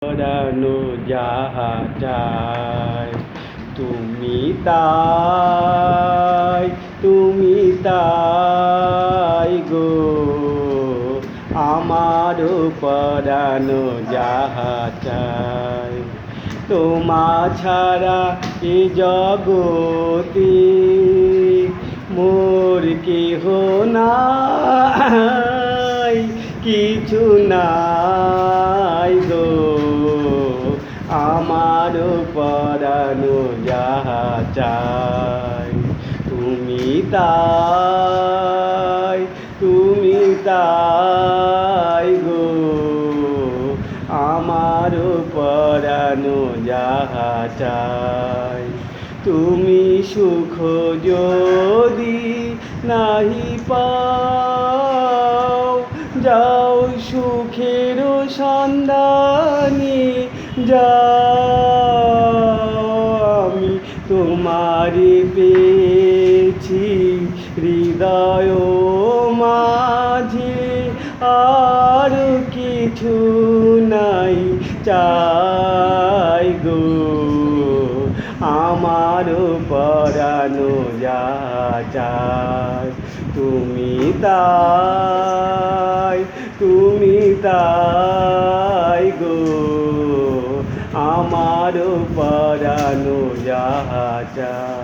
পরানো যাহা চায় তুমি তাই গো আমারও পরানো যাহা চায় তোমা ছাড়া এ জগতে মোর কেহ নাই কিছু নাই গো আমার পরানো যাহা চাই তুমি তাই গো আমার পরানো যাহা চাই তুমি সুখ যদি নাহি পাও যাও সুখের সন্ধানে যাও আমি তোমারে পেয়েছি হৃদয় মাঝে আর কিছু নাই চাই গো আমার পরানো যাহা চাই তুমি তাই গো আমার পরানো যাহা চাই।